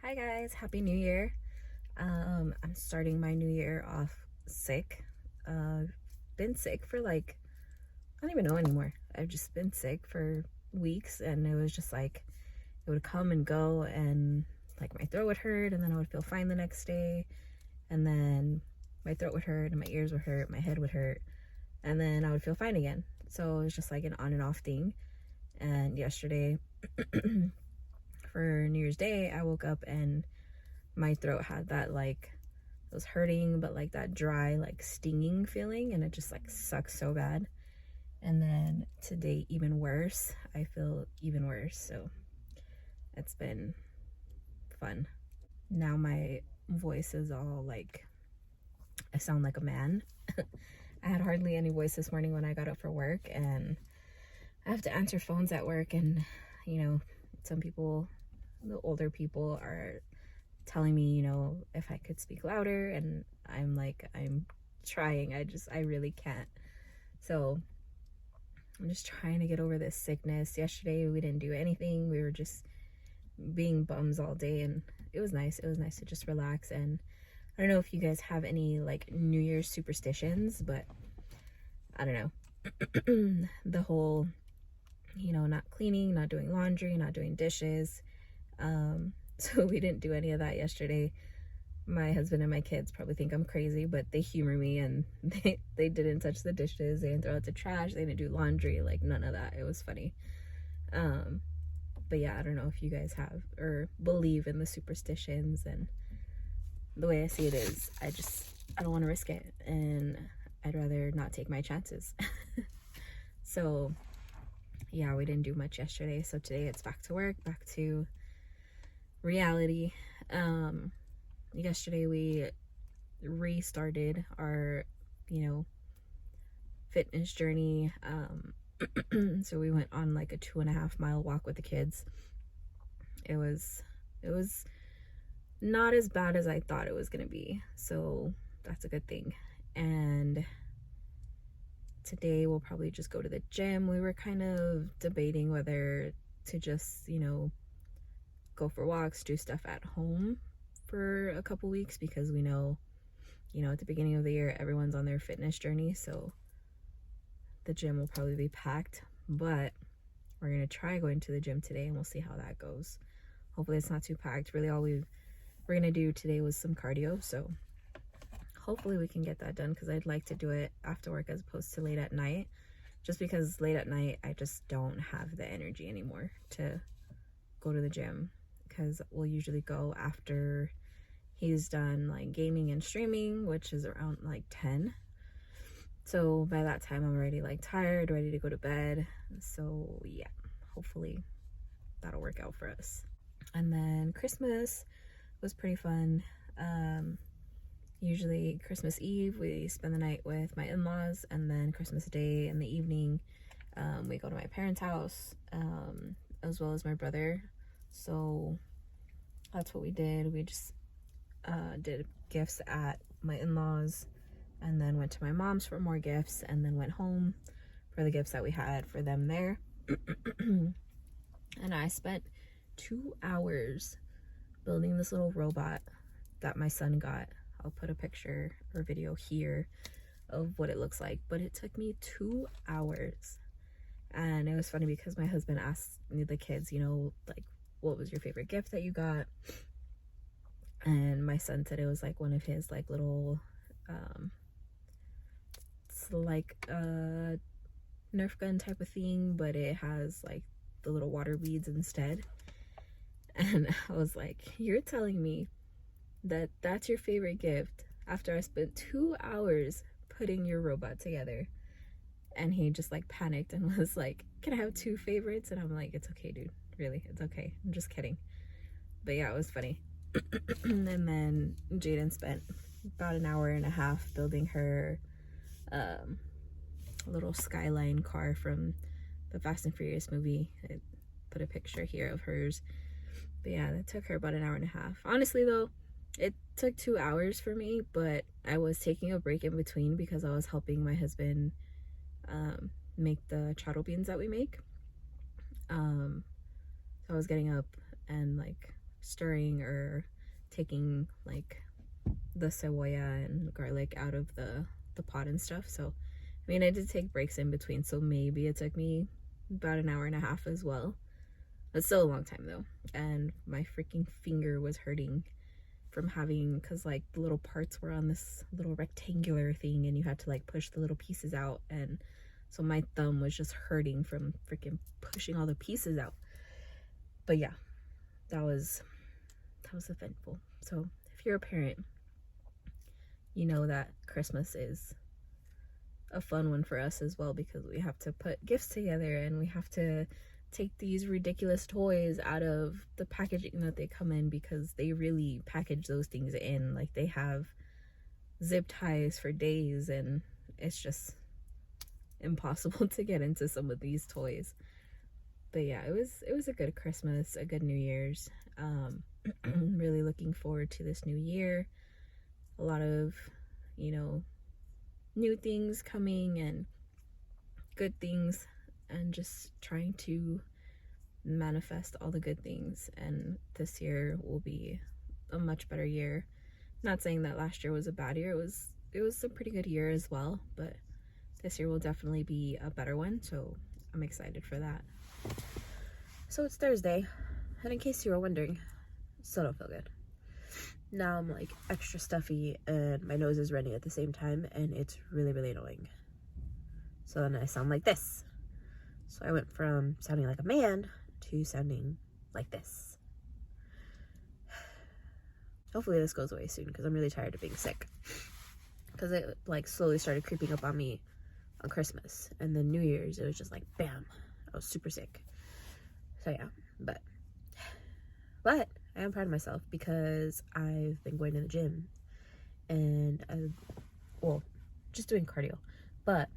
Hi guys, happy new year. I'm starting my new year off sick. Been sick for I don't even know anymore. I've just been sick for weeks, and it was just like it would come and go, and like my throat would hurt, and then I would feel fine the next day, and then my throat would hurt and my ears would hurt, my head would hurt, and then I would feel fine again. So it was just like an on and off thing. And yesterday for New Year's Day, I woke up and my throat had that it was hurting, but like that dry, like stinging feeling, and it just like sucks so bad. And then today, even worse. I feel even worse. So it's been fun. Now my voice is all like, I sound like a man. I had hardly any voice this morning when I got up for work, and I have to answer phones at work, and some people, the older people, are telling me, if I could speak louder, and I'm like, I'm trying. I really can't. So I'm just trying to get over this sickness. Yesterday we didn't do anything. We were just being bums all day, and it was nice. It was nice to just relax. And I don't know if you guys have any like New Year's superstitions, but I don't know. The whole, not cleaning, not doing laundry, not doing dishes. So we didn't do any of that yesterday. My husband and my kids probably think I'm crazy, but they humor me, and they didn't touch the dishes, they didn't throw out the trash, they didn't do laundry, like none of that. It was funny. But yeah, I don't know if you guys have or believe in the superstitions, and the way I see it is I don't want to risk it, and I'd rather not take my chances. So yeah, we didn't do much yesterday, so today it's back to work, back to reality. Yesterday we restarted our fitness journey. So we went on like a 2.5 mile walk with the kids. It was not as bad as I thought it was gonna be, so that's a good thing. And today we'll probably just go to the gym. We were kind of debating whether to just go for walks, do stuff at home for a couple weeks, because we know at the beginning of the year everyone's on their fitness journey, so the gym will probably be packed. But we're gonna try going to the gym today, and we'll see how that goes. Hopefully it's not too packed. Really all we're gonna do today was some cardio, so hopefully we can get that done, because I'd like to do it after work as opposed to late at night, just because late at night I just don't have the energy anymore to go to the gym, because we'll usually go after he's done like gaming and streaming, which is around like 10. So by that time I'm already like tired, ready to go to bed. So yeah, hopefully that'll work out for us. And then Christmas was pretty fun. Usually Christmas Eve we spend the night with my in-laws, and then Christmas Day in the evening we go to my parents' house, as well as my brother. So that's what we did. We just did gifts at my in-laws, and then went to my mom's for more gifts, and then went home for the gifts that we had for them there. And I spent 2 hours building this little robot that my son got. I'll put a picture or video here of what it looks like, but it took me 2 hours. And it was funny because my husband asked me, the kids, like, what was your favorite gift that you got? And my son said it was like one of his like little it's like a Nerf gun type of thing, but it has like the little water beads instead. And I was like, you're telling me that that's your favorite gift after I spent 2 hours putting your robot together? And he just like panicked and was like, can I have 2 favorites? And I'm like, it's okay, dude, really, it's okay, I'm just kidding. But yeah, it was funny. And then Jaden spent about an hour and a half building her little Skyline car from the Fast and Furious movie. I put a picture here of hers. But yeah, that took her about an hour and a half. Honestly though, it took 2 hours for me, but I was taking a break in between because I was helping my husband make the charo beans that we make. So I was getting up and like stirring or taking like the cebolla and garlic out of the pot and stuff. So I mean, I did take breaks in between, so maybe it took me about an hour and a half as well. It's still a long time though, and my freaking finger was hurting from having, because like the little parts were on this little rectangular thing and you had to like push the little pieces out, and so my thumb was just hurting from freaking pushing all the pieces out. But yeah, that was eventful. So if you're a parent, you know that Christmas is a fun one for us as well, because we have to put gifts together and we have to take these ridiculous toys out of the packaging that they come in, because they really package those things in. Like, they have zip ties for days and it's just impossible to get into some of these toys. But yeah, it was a good Christmas, a good New Year's. Really looking forward to this new year. A lot of, you know, new things coming and good things, and just trying to manifest all the good things. And this year will be a much better year. Not saying that last year was a bad year. It was a pretty good year as well, but this year will definitely be a better one, so I'm excited for that. So it's Thursday, and in case you were wondering, still don't feel good. Now I'm like extra stuffy and my nose is running at the same time, and it's really, really annoying. So then I sound like this. So I went from sounding like a man to sounding like this. Hopefully this goes away soon, because I'm really tired of being sick. Because it like slowly started creeping up on me on Christmas, and then New Year's it was just like bam, I was super sick. So yeah, but I am proud of myself, because I've been going to the gym and just doing cardio, but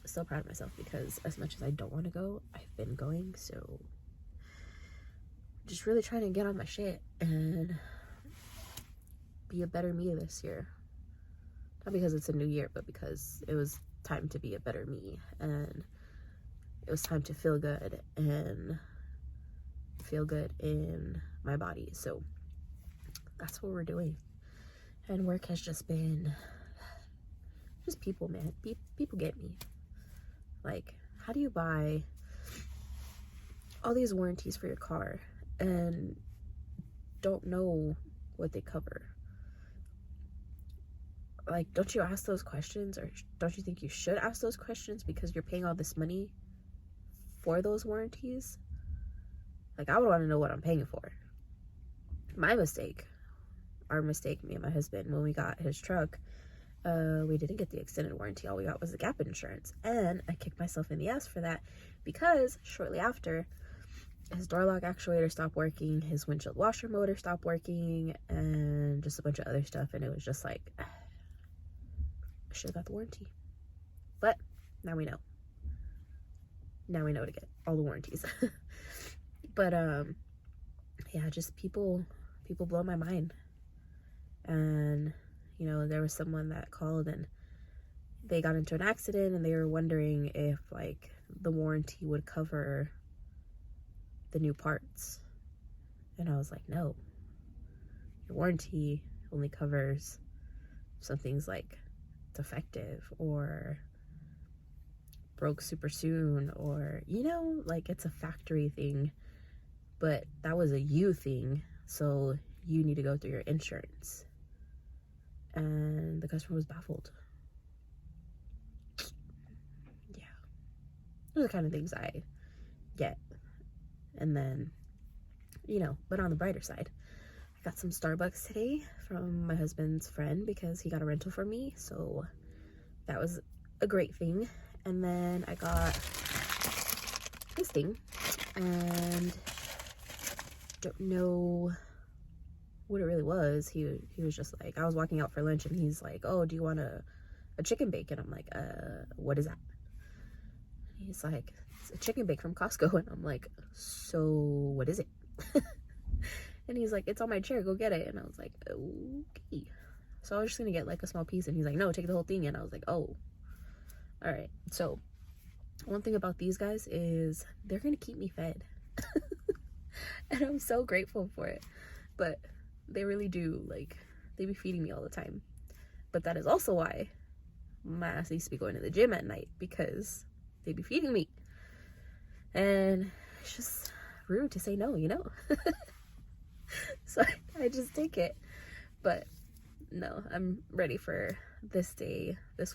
still proud of myself, because as much as I don't want to go, I've been going. So just really trying to get on my shit and be a better me this year. Not because it's a new year, but because it was time to be a better me, and it was time to feel good and feel good in my body. So that's what we're doing. And work has just been just people, man. People get me. Like, how do you buy all these warranties for your car and don't know what they cover? Like, don't you ask those questions, or don't you think you should ask those questions, because you're paying all this money for those warranties? Like, I would want to know what I'm paying for. Our mistake, me and my husband, when we got his truck, we didn't get the extended warranty. All we got was the gap insurance, and I kicked myself in the ass for that, because shortly after, his door lock actuator stopped working, his windshield washer motor stopped working, and just a bunch of other stuff, and it was just like, I should have got the warranty. But now we know. Now we know to get all the warranties. But yeah, just people blow my mind. And you know, there was someone that called and they got into an accident, and they were wondering if like the warranty would cover the new parts. And I was like, no, your warranty only covers some things like defective or broke super soon, or, you know, like it's a factory thing. But that was a you thing, so you need to go through your insurance. And the customer was baffled. Yeah. Those are the kind of things I get. And then, you know, but on the brighter side, I got some Starbucks today from my husband's friend, because he got a rental for me. So that was a great thing. And then I got this thing, and don't know what it really was. He was just like, I was walking out for lunch, and he's like, oh, do you want a chicken bake? And I'm like, what is that? He's like, it's a chicken bake from Costco. And I'm like, so what is it? And he's like, it's on my chair, go get it. And I was like, okay. So I was just gonna get like a small piece, and he's like, no, take the whole thing. And I was like, oh, all right. So one thing about these guys is they're gonna keep me fed. And I'm so grateful for it. But they really do, like, they be feeding me all the time. But that is also why my ass needs to be going to the gym at night, because they be feeding me. And it's just rude to say no, you know? So I just take it. But no, I'm ready for this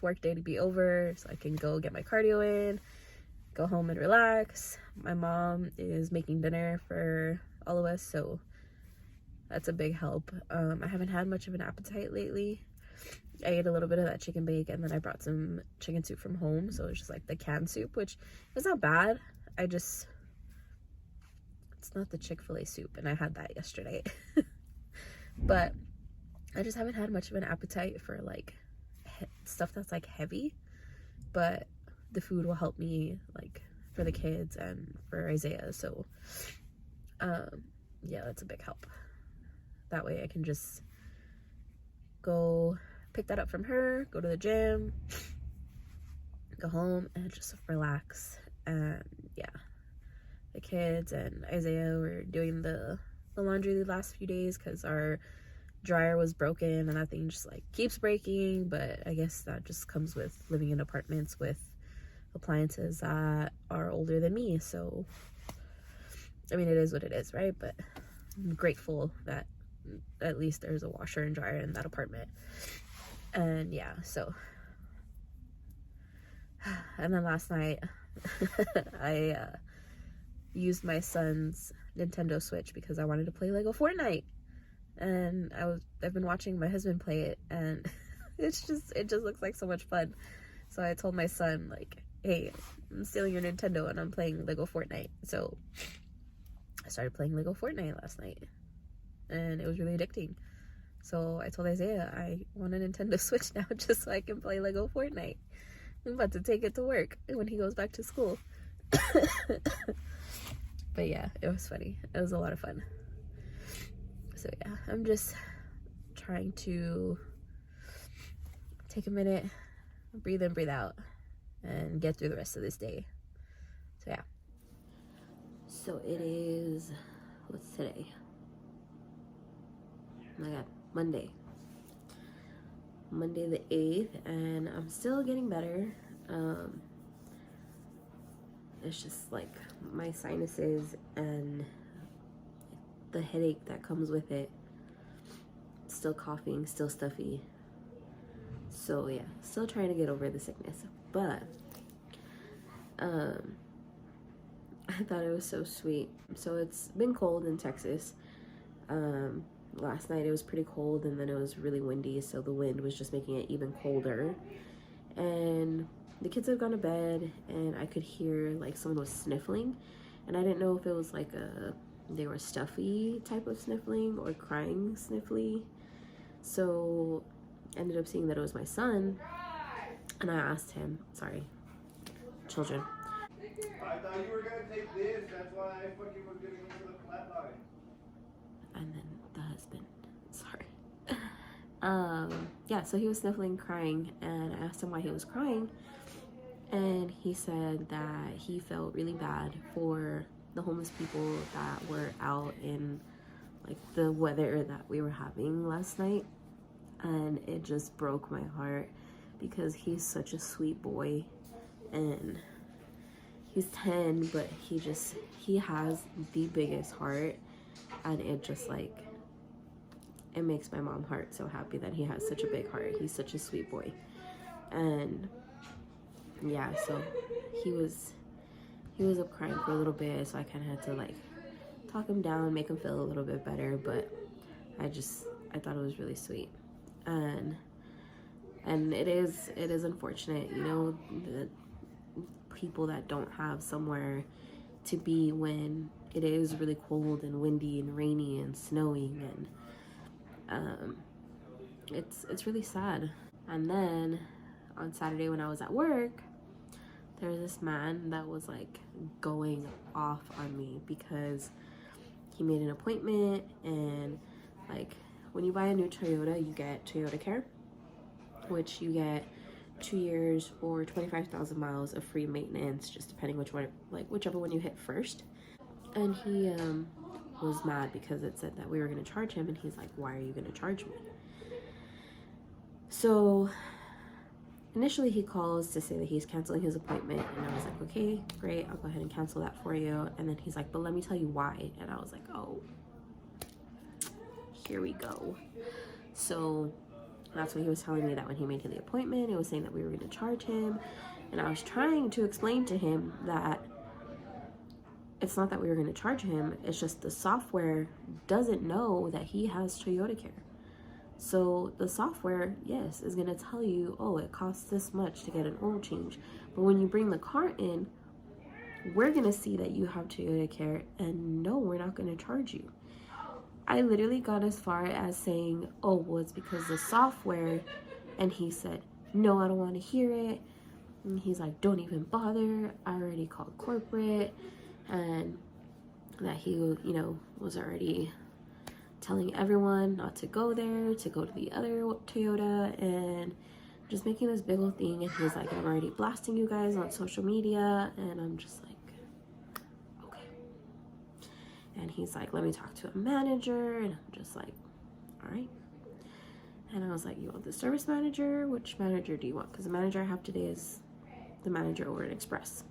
work day to be over so I can go get my cardio in, go home and relax. My mom is making dinner for all of us, so that's a big help. I haven't had much of an appetite lately. I ate a little bit of that chicken bake, and then I brought some chicken soup from home, so it's just like the canned soup, which is not bad. It's not the Chick-fil-A soup, and I had that yesterday. But I just haven't had much of an appetite for like stuff that's like heavy, but the food will help me, like, for the kids and for Isaiah. So yeah, that's a big help. That way I can just go pick that up from her, go to the gym, go home, and just relax. And yeah, the kids and Isaiah were doing the laundry the last few days because our dryer was broken, and that thing just like keeps breaking. But I guess that just comes with living in apartments with appliances that are older than me. So I mean, it is what it is, right? But I'm grateful that at least there's a washer and dryer in that apartment. And yeah, so and then last night I used my son's Nintendo Switch because I wanted to play Lego Fortnite. And I've been watching my husband play it, and it just looks like so much fun. So I told my son, like, hey, I'm stealing your Nintendo and I'm playing Lego Fortnite. So I started playing Lego Fortnite last night, and it was really addicting. So I told Isaiah I want a Nintendo Switch now just so I can play Lego Fortnite. I'm about to take it to work when he goes back to school. But yeah, it was funny. It was a lot of fun. So yeah, I'm just trying to take a minute, breathe in, breathe out, and get through the rest of this day. So yeah. So it is, what's today? Oh my God, Monday the 8th, and I'm still getting better. It's just like my sinuses and the headache that comes with it, still coughing, still stuffy. So yeah, still trying to get over the sickness. But I thought it was so sweet. So it's been cold in Texas. Last night it was pretty cold, and then it was really windy, so the wind was just making it even colder. And the kids had gone to bed, and I could hear like someone was sniffling, and I didn't know if it was like they were stuffy type of sniffling or crying sniffly. So I ended up seeing that it was my son, and I asked him, sorry, children. I thought you were gonna take this, that's why I fucking was gonna go for the flat line. And then the husband, sorry. Yeah, so he was sniffling, crying, and I asked him why he was crying, and he said that he felt really bad for the homeless people that were out in like the weather that we were having last night. And it just broke my heart because he's such a sweet boy, and he's 10, but he has the biggest heart, and it just like, it makes my mom's heart so happy that he has such a big heart. He's such a sweet boy. And yeah, so he was up crying for a little bit, so I kind of had to like talk him down, make him feel a little bit better. But I thought it was really sweet. And it is unfortunate, you know, the people that don't have somewhere to be when it is really cold and windy and rainy and snowing, and it's really sad. And then on Saturday when I was at work, there was this man that was like going off on me because he made an appointment, and like when you buy a new Toyota, you get Toyota Care, which you get 2 years or 25,000 miles of free maintenance, just depending whichever one you hit first. And he was mad because it said that we were going to charge him, and he's like, why are you going to charge me? So initially he calls to say that he's canceling his appointment, and I was like, okay, great, I'll go ahead and cancel that for you. And then he's like, but let me tell you why. And I was like, oh, here we go. So that's what he was telling me, that when he made the appointment, it was saying that we were going to charge him. And I was trying to explain to him that it's not that we were going to charge him, it's just the software doesn't know that he has Toyota Care. So the software, yes, is going to tell you, oh, it costs this much to get an oil change. But when you bring the car in, we're going to see that you have Toyota Care, and no, we're not going to charge you. I literally got as far as saying, oh, well, it's because the software. And he said, no, I don't want to hear it. And he's like, don't even bother. I already called corporate. And that he, you know, was already telling everyone not to go there, to go to the other Toyota, and just making this big old thing. And he's like, I'm already blasting you guys on social media. And I'm just like, okay. And he's like, let me talk to a manager. And I'm just like, all right. And I was like, you want the service manager? Which manager do you want? Because the manager I have today is the manager over at Express.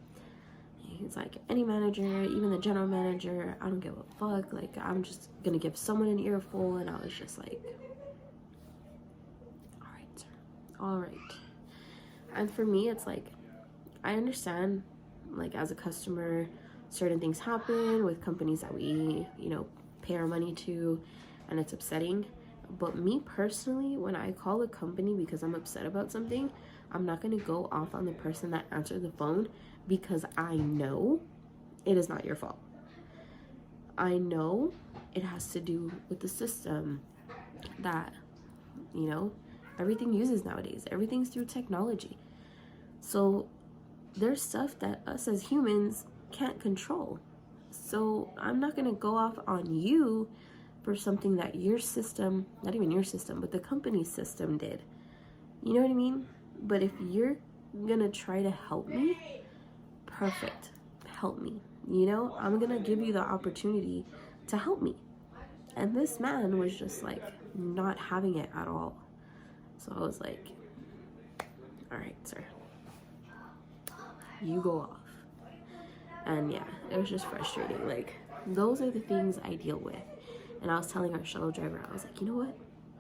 He's like, any manager, even the general manager, I don't give a fuck. Like, I'm just gonna give someone an earful. And I was just like, all right, sir. All right. And for me, it's like, I understand, like, as a customer, certain things happen with companies that we, you know, pay our money to, and it's upsetting. But me personally, when I call a company because I'm upset about something, I'm not going to go off on the person that answered the phone, because I know it is not your fault. I know it has to do with the system that, you know, everything uses nowadays. Everything's through technology. So there's stuff that us as humans can't control. So I'm not going to go off on you for something that your system, not even your system, but the company's system did. You know what I mean? But if you're going to try to help me, perfect, help me. You know, I'm going to give you the opportunity to help me. And this man was just like not having it at all. So I was like, all right, sir, you go off. And yeah, it was just frustrating. Like, those are the things I deal with. And I was telling our shuttle driver, I was like, you know what?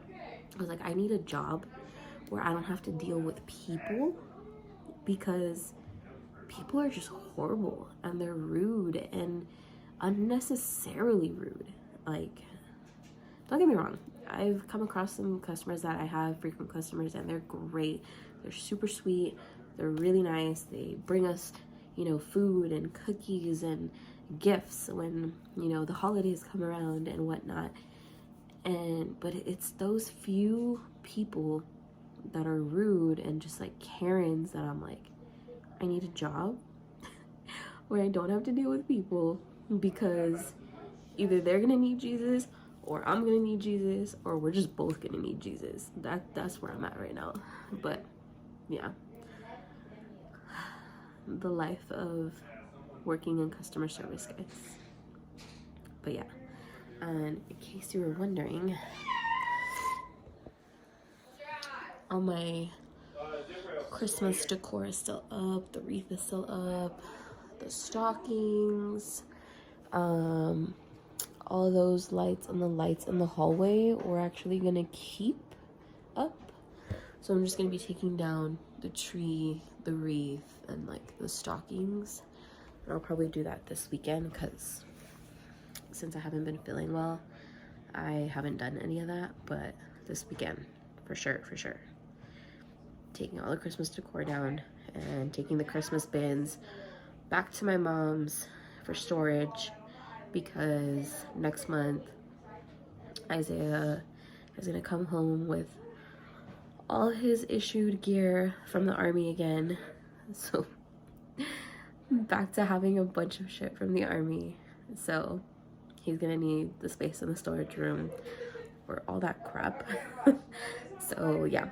I was like, I need a job where I don't have to deal with people, because people are just horrible and they're rude and unnecessarily rude. Like, don't get me wrong, I've come across some customers that I have, frequent customers, and they're great. They're super sweet. They're really nice. They bring us, you know, food and cookies and gifts when, you know, the holidays come around and whatnot. But it's those few people that are rude and just like Karens that I'm like, I need a job where I don't have to deal with people, because either they're gonna need Jesus, or I'm gonna need Jesus, or we're just both gonna need Jesus. That's where I'm at right now. But yeah, the life of working in customer service, guys. But yeah, and in case you were wondering, all my Christmas decor is still up, the wreath is still up, the stockings, all those lights and the lights in the hallway we're actually gonna keep up. So I'm just gonna be taking down the tree, the wreath, and like the stockings. And I'll probably do that this weekend, because since I haven't been feeling well, I haven't done any of that. But this weekend, for sure. Taking all the Christmas decor down and taking the Christmas bins back to my mom's for storage, because next month Isaiah is gonna come home with all his issued gear from the army again. So back to having a bunch of shit from the army. So he's gonna need the space in the storage room for all that crap. So yeah,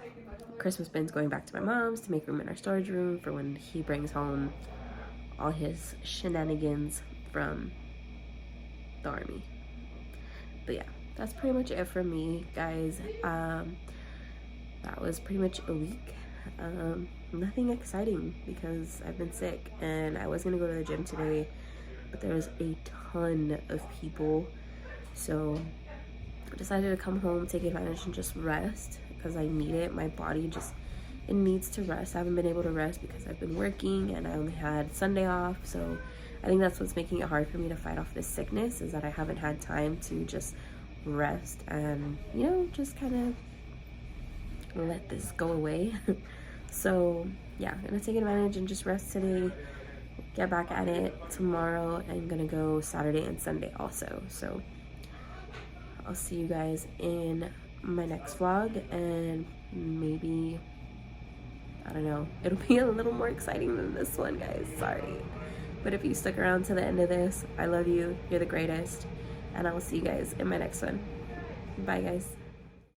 Christmas bin's going back to my mom's to make room in our storage room for when he brings home all his shenanigans from the army. But yeah, that's pretty much it for me, guys. That was pretty much a week. Nothing exciting because I've been sick, and I was gonna go to the gym today, but there was a ton of people, so I decided to come home, take advantage, and just rest because I need it. My body just, it needs to rest. I haven't been able to rest because I've been working and I only had Sunday off, so I think that's what's making it hard for me to fight off this sickness, is that I haven't had time to just rest and, you know, just kind of let this go away. So yeah, I'm gonna take advantage and just rest today, get back at it tomorrow, and gonna go Saturday and Sunday also. So I'll see you guys in my next vlog, and maybe, I don't know, it'll be a little more exciting than this one, guys. Sorry. But if you stuck around to the end of this, I love you. You're the greatest. And I will see you guys in my next one. Bye, guys.